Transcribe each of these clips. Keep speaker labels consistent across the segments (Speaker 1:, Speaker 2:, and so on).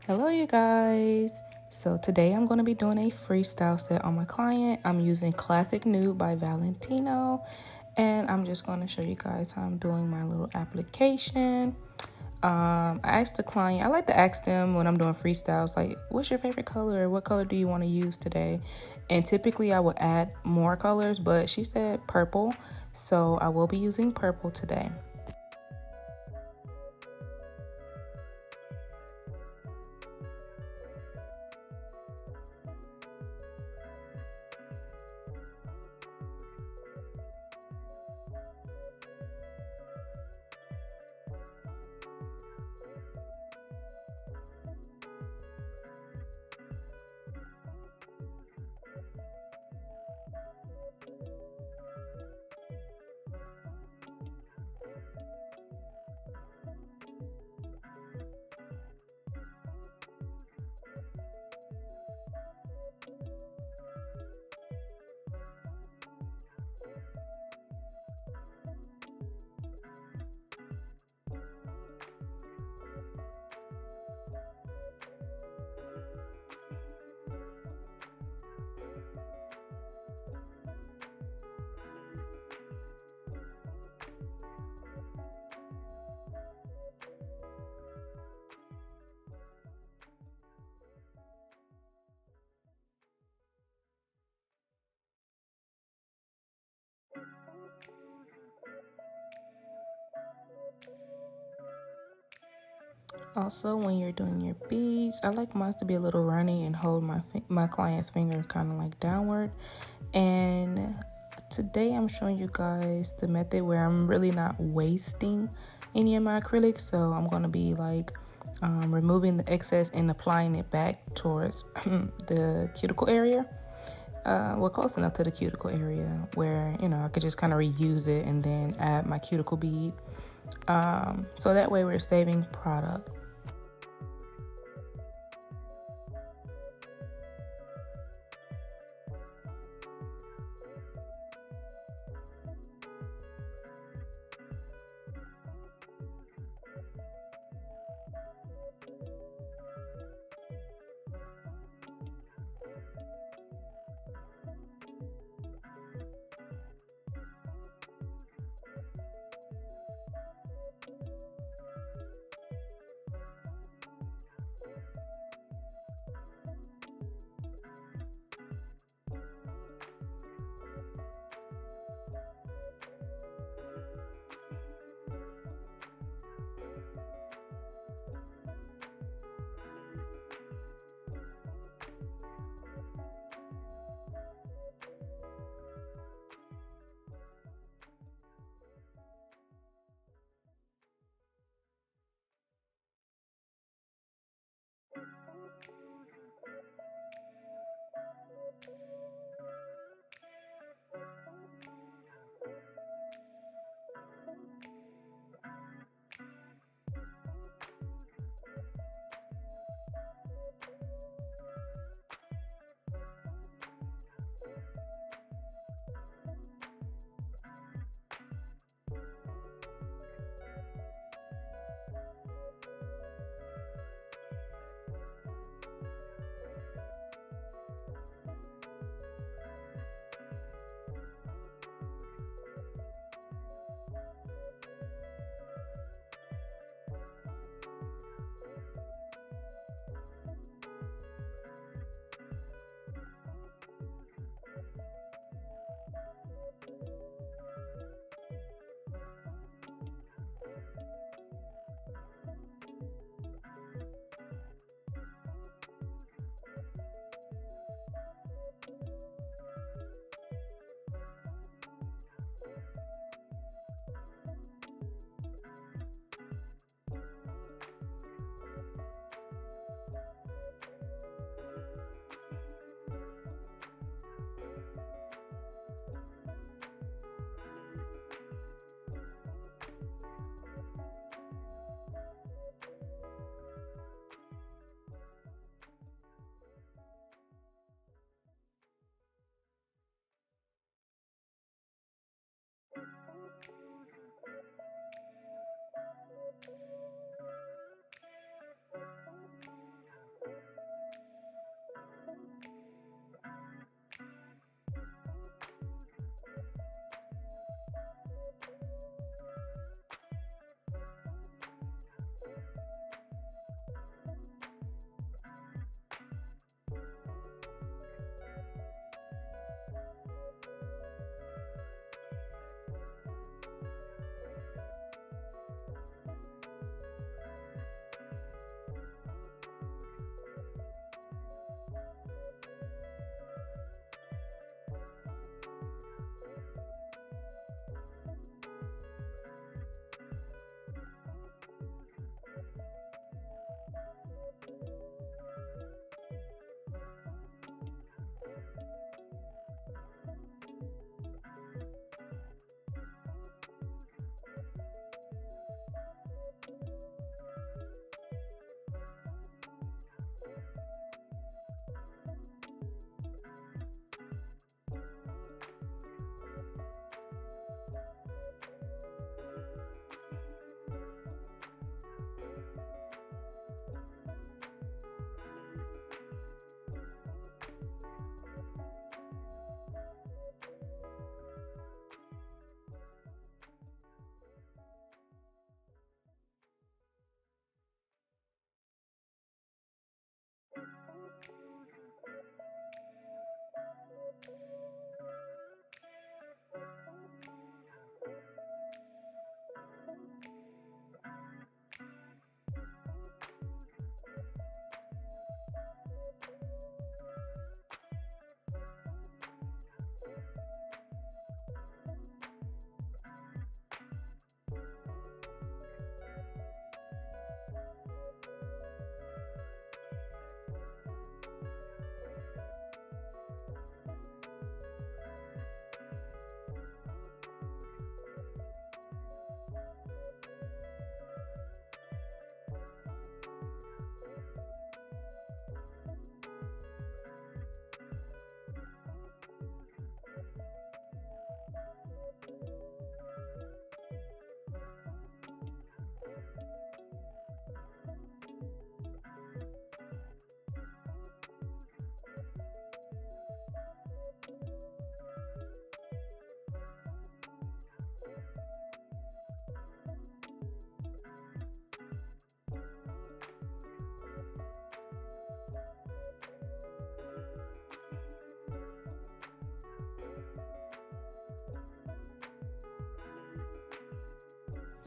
Speaker 1: Hello you guys. So today I'm going to be doing a freestyle set on my client. I'm using Classic Nude by Valentino, and I'm just going to show you guys how I'm doing my little application. I asked the client, I like to ask them when I'm doing freestyles, like, what's your favorite color? What color do you want to use today? And typically I would add more colors, but she said purple, so I will be using purple today. Also, when you're doing your beads, I like mine to be a little runny and hold my client's finger kind of like downward. And today I'm showing you guys the method where I'm really not wasting any of my acrylic. So I'm going to be like removing the excess and applying it back towards the cuticle area. Well, close enough to the cuticle area where, I could just kind of reuse it and then add my cuticle bead. So that way we're saving product.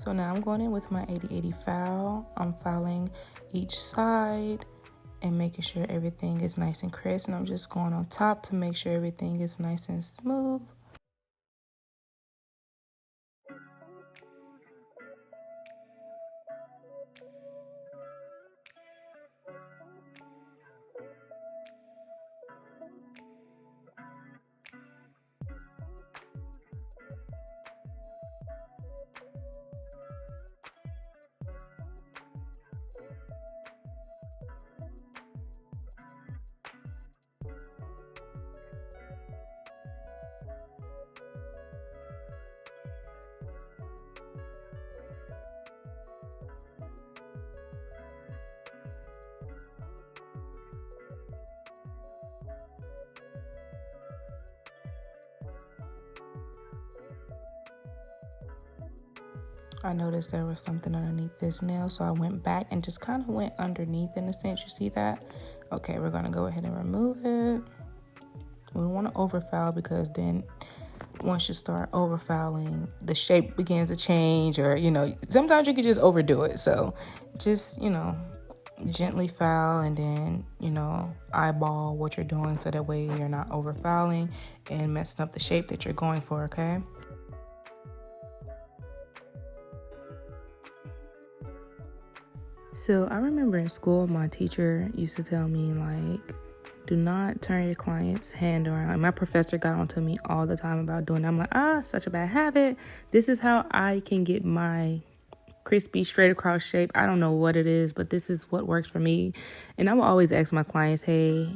Speaker 1: So now I'm going in with my 80/80 file. I'm filing each side and making sure everything is nice and crisp. And I'm just going on top to make sure everything is nice and smooth. I noticed there was something underneath this nail, so I went back and just kind of went underneath in a sense. You see that? Okay, we're going to go ahead and remove it. We don't want to overfoul, because then once you start overfouling, the shape begins to change, or, sometimes you can just overdo it. So just, gently foul, and then, eyeball what you're doing so that way you're not overfouling and messing up the shape that you're going for, okay? So I remember in school, my teacher used to tell me, like, do not turn your client's hand around. And my professor got on to me all the time about doing that. I'm like, such a bad habit. This is how I can get my crispy straight across shape. I don't know what it is, but this is what works for me. And I will always ask my clients, hey,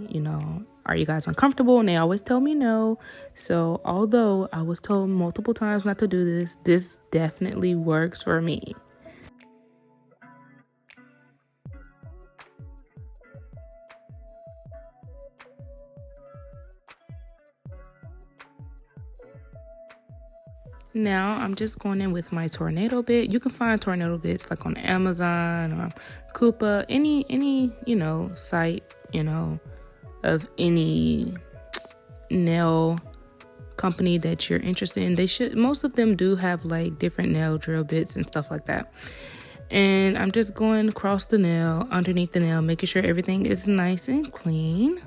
Speaker 1: are you guys uncomfortable? And they always tell me no. So although I was told multiple times not to do this, this definitely works for me. Now I'm just going in with my tornado bit. You can find tornado bits like on Amazon or Coupa, any site, of any nail company that you're interested in. Most of them do have like different nail drill bits and stuff like that. And I'm just going across the nail, underneath the nail, making sure everything is nice and clean.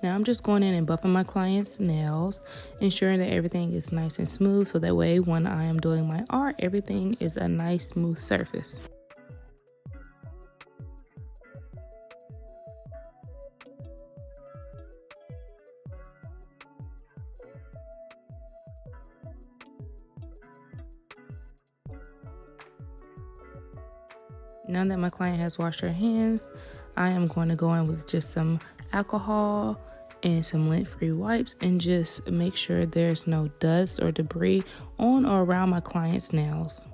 Speaker 1: Now I'm just going in and buffing my client's nails, ensuring that everything is nice and smooth, so that way when I am doing my art, everything is a nice smooth surface. Now that my client has washed her hands, I am going to go in with just some alcohol and some lint-free wipes and just make sure there's no dust or debris on or around my client's nails.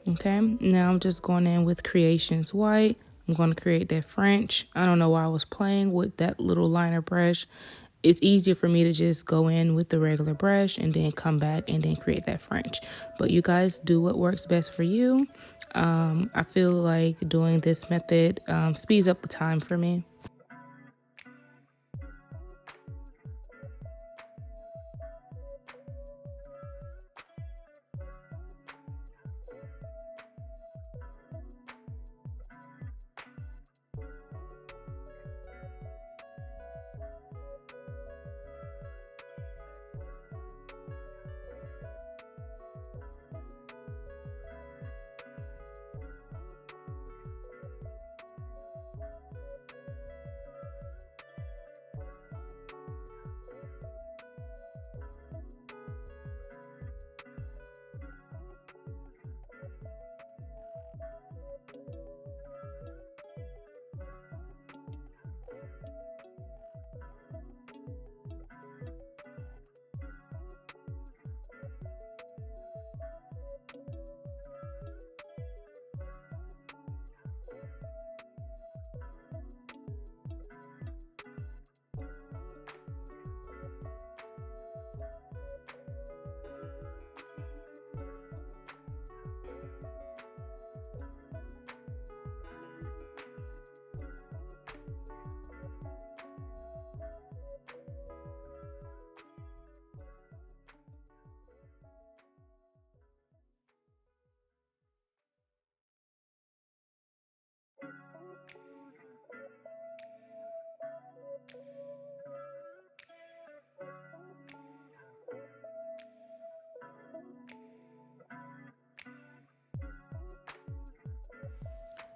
Speaker 1: Okay, now I'm just going in with Creations White. I'm going to create that French. I don't know why I was playing with that little liner brush. It's easier for me to just go in with the regular brush and then come back and then create that French. But you guys do what works best for you. I feel like doing this method speeds up the time for me.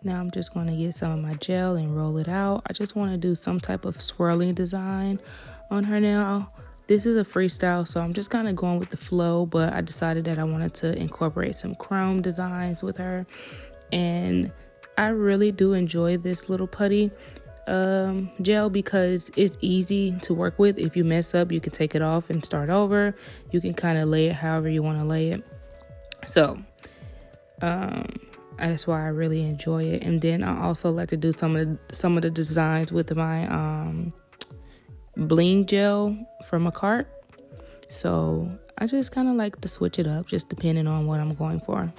Speaker 1: Now I'm just going to get some of my gel and roll it out. I just want to do some type of swirling design on her now. This is a freestyle, so I'm just kind of going with the flow, but I decided that I wanted to incorporate some chrome designs with her. And I really do enjoy this little putty gel because it's easy to work with. If you mess up, you can take it off and start over. You can kind of lay it however you want to lay it. So that's why I really enjoy it. And then I also like to do some of the designs with my bling gel from a cart. So I just kind of like to switch it up, just depending on what I'm going for.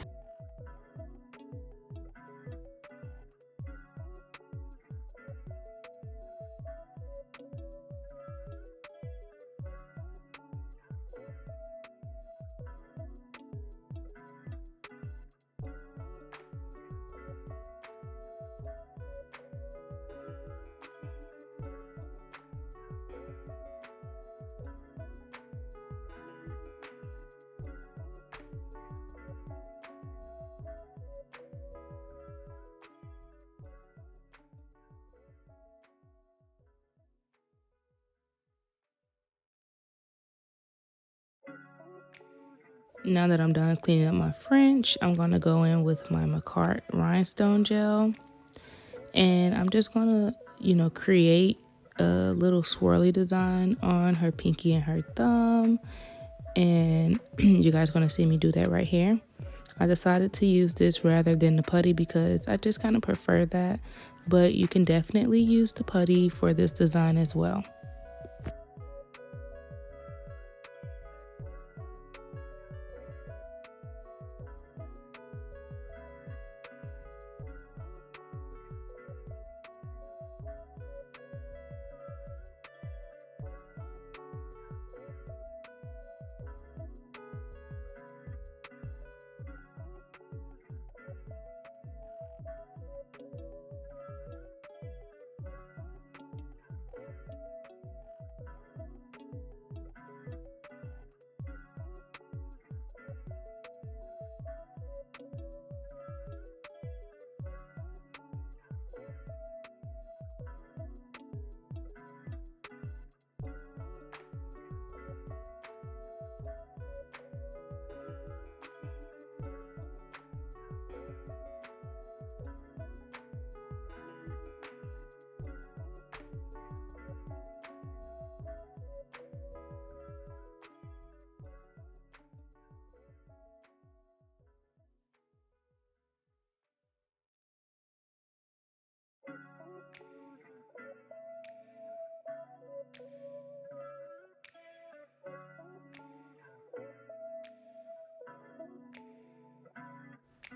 Speaker 1: Now that I'm done cleaning up my French, I'm going to go in with my Macart rhinestone gel. And I'm just going to, create a little swirly design on her pinky and her thumb. And you guys are going to see me do that right here. I decided to use this rather than the putty because I just kind of prefer that. But you can definitely use the putty for this design as well.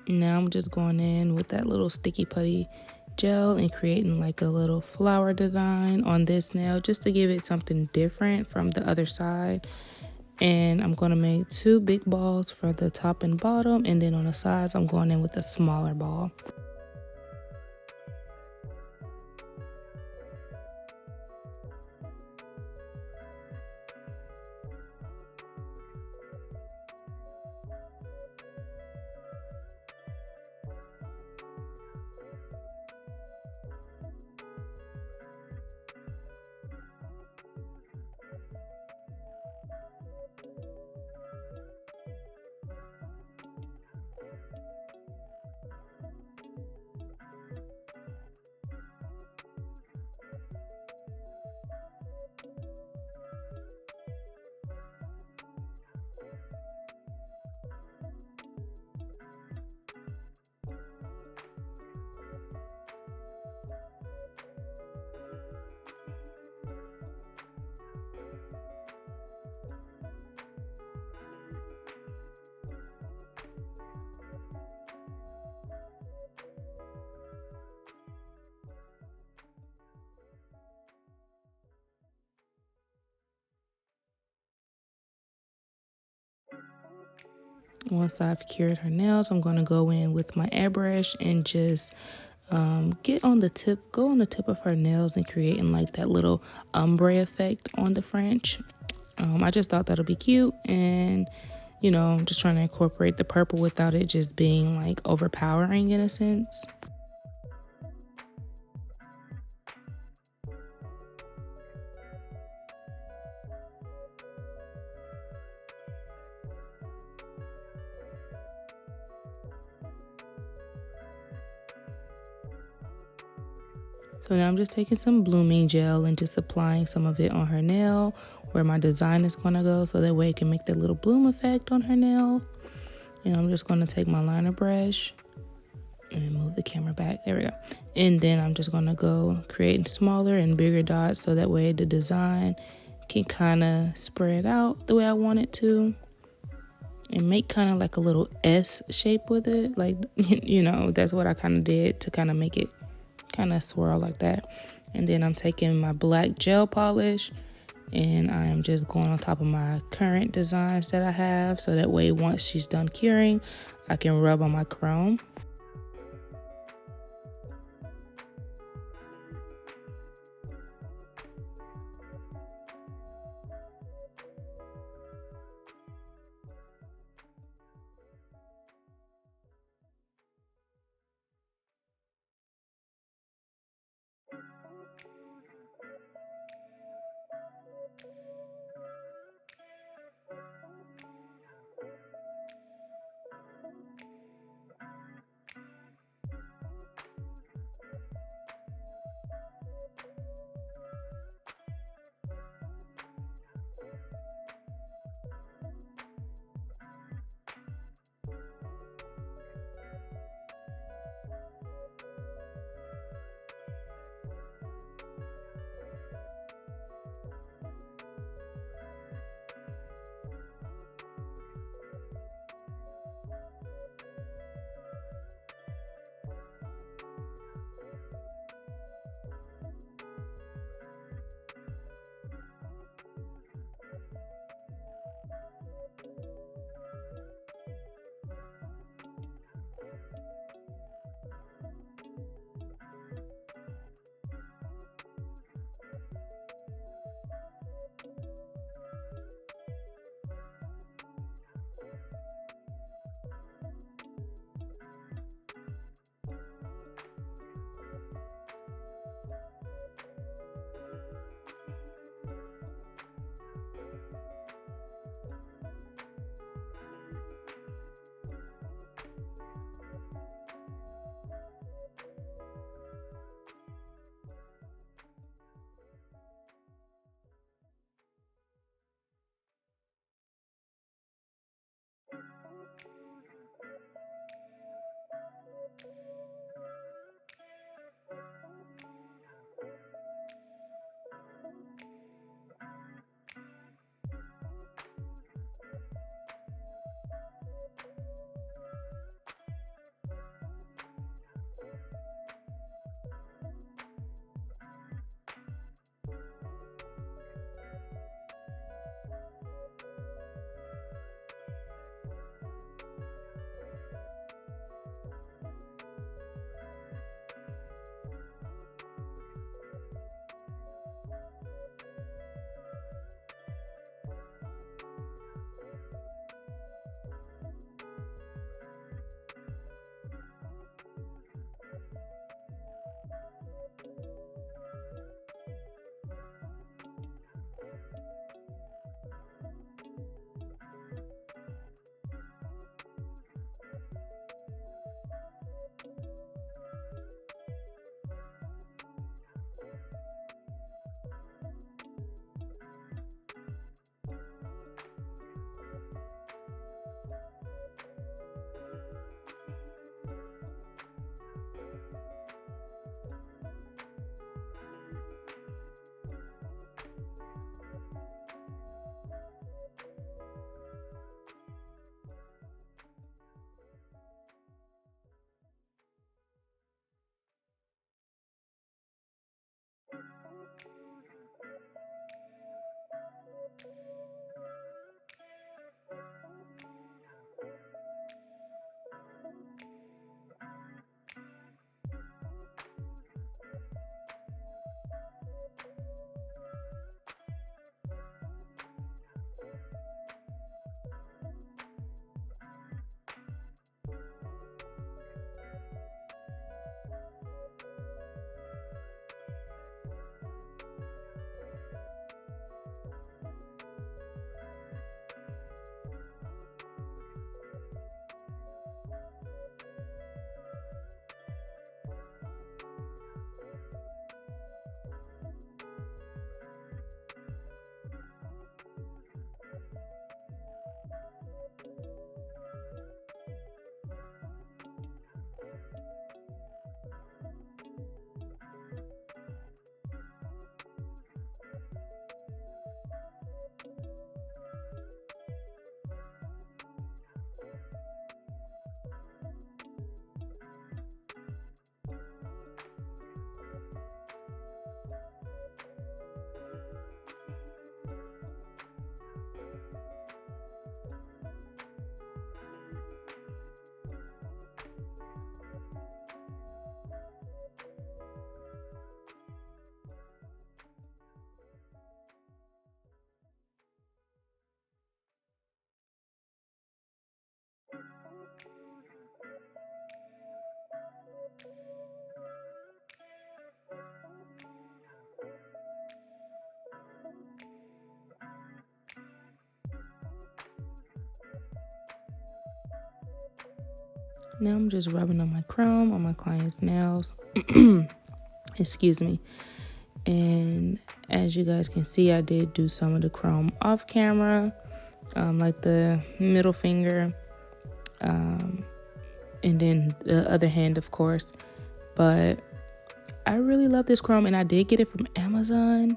Speaker 1: Now I'm just going in with that little sticky putty gel and creating like a little flower design on this nail just to give it something different from the other side. And I'm going to make 2 big balls for the top and bottom, and then on the sides I'm going in with a smaller ball. Once I've cured her nails, I'm going to go in with my airbrush and just go on the tip of her nails and creating like that little ombre effect on the French. I just thought that'll be cute, and I'm just trying to incorporate the purple without it just being like overpowering in a sense. So now I'm just taking some blooming gel and just applying some of it on her nail where my design is going to go, so that way it can make that little bloom effect on her nail. And I'm just going to take my liner brush and move the camera back. There we go. And then I'm just going to go creating smaller and bigger dots, so that way the design can kind of spread out the way I want it to. And make kind of like a little S shape with it. Like, that's what I kind of did to kind of make it kind of swirl like that. And then I'm taking my black gel polish and I am just going on top of my current designs that I have, so that way once she's done curing, I can rub on my chrome. Now I'm just rubbing on my chrome on my client's nails. Excuse me. And as you guys can see, I did do some of the chrome off camera, like the middle finger, and then the other hand, of course. But I really love this chrome, and I did get it from Amazon.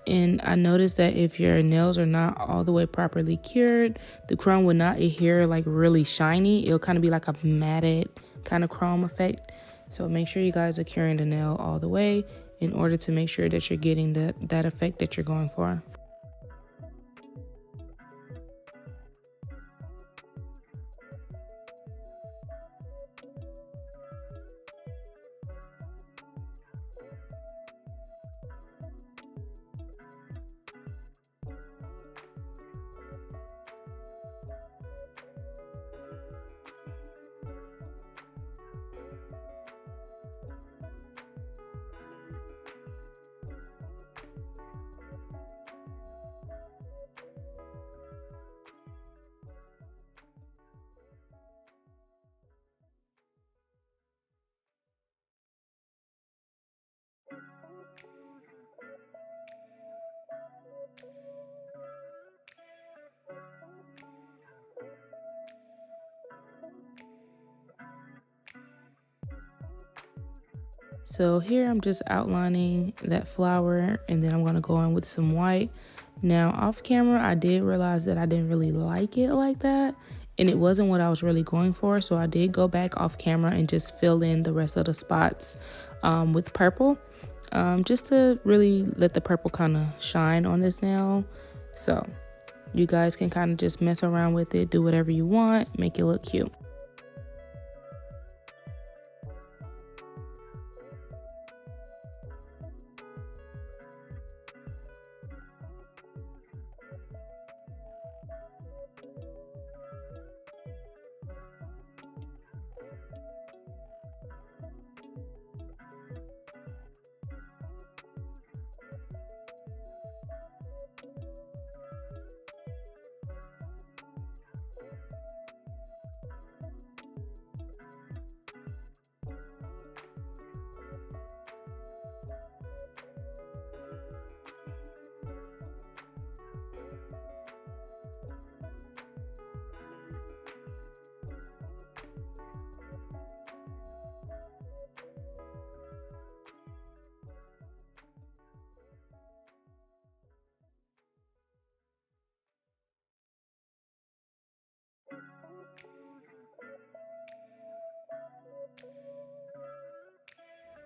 Speaker 1: And I noticed that if your nails are not all the way properly cured, the chrome will not adhere like really shiny. It'll kind of be like a matted kind of chrome effect. So make sure you guys are curing the nail all the way in order to make sure that you're getting that effect that you're going for. So here I'm just outlining that flower, and then I'm going to go in with some white. Now off camera, I did realize that I didn't really like it like that, and it wasn't what I was really going for. So I did go back off camera and just fill in the rest of the spots with purple, just to really let the purple kind of shine on this nail. So you guys can kind of just mess around with it, do whatever you want, make it look cute.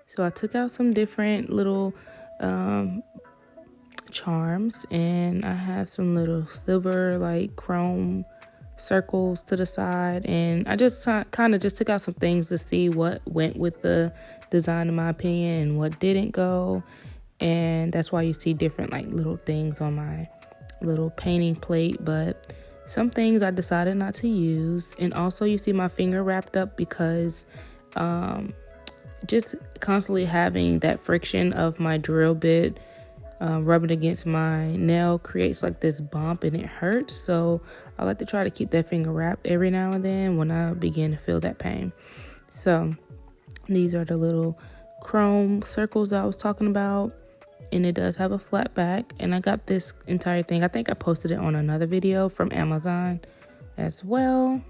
Speaker 1: So I took out some different little charms, and I have some little silver like chrome circles to the side, and I just kind of just took out some things to see what went with the design in my opinion and what didn't go. And that's why you see different like little things on my little painting plate, but some things I decided not to use. And also you see my finger wrapped up because just constantly having that friction of my drill bit rubbing against my nail creates like this bump, and it hurts. So I like to try to keep that finger wrapped every now and then when I begin to feel that pain. So these are the little chrome circles I was talking about, and it does have a flat back. And I got this entire thing, I think I posted it on another video, from Amazon as well.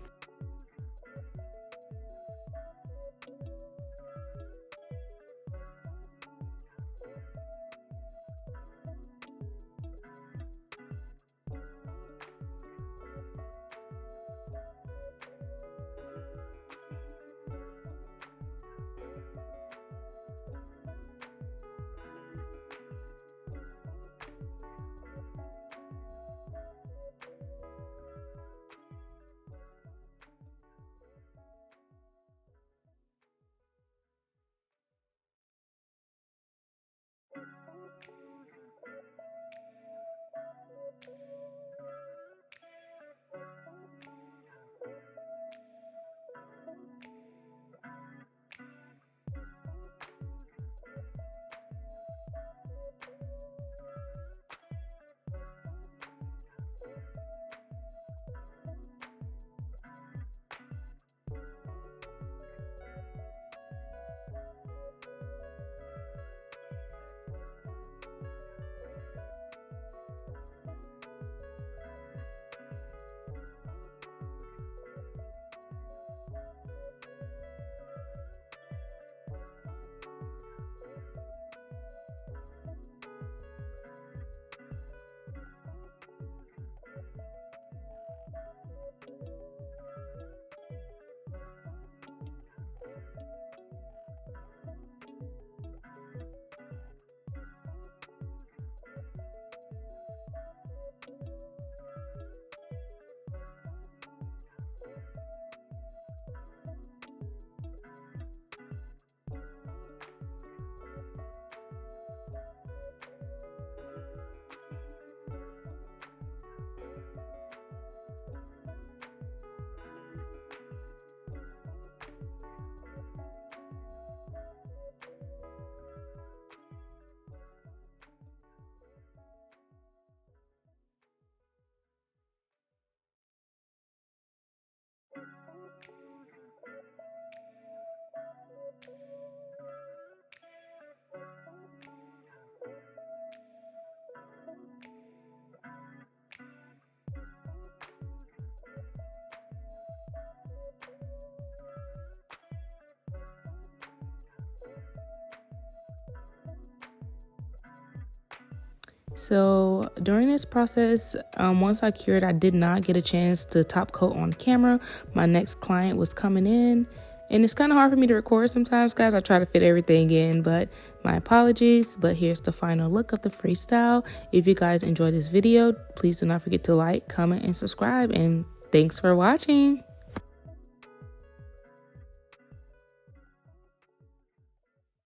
Speaker 1: So during this process, once I cured, I did not get a chance to top coat on camera. My next client was coming in, and it's kind of hard for me to record sometimes, guys. I try to fit everything in, but my apologies. But here's the final look of the freestyle. If you guys enjoyed this video, please do not forget to like, comment, and subscribe. And thanks for watching.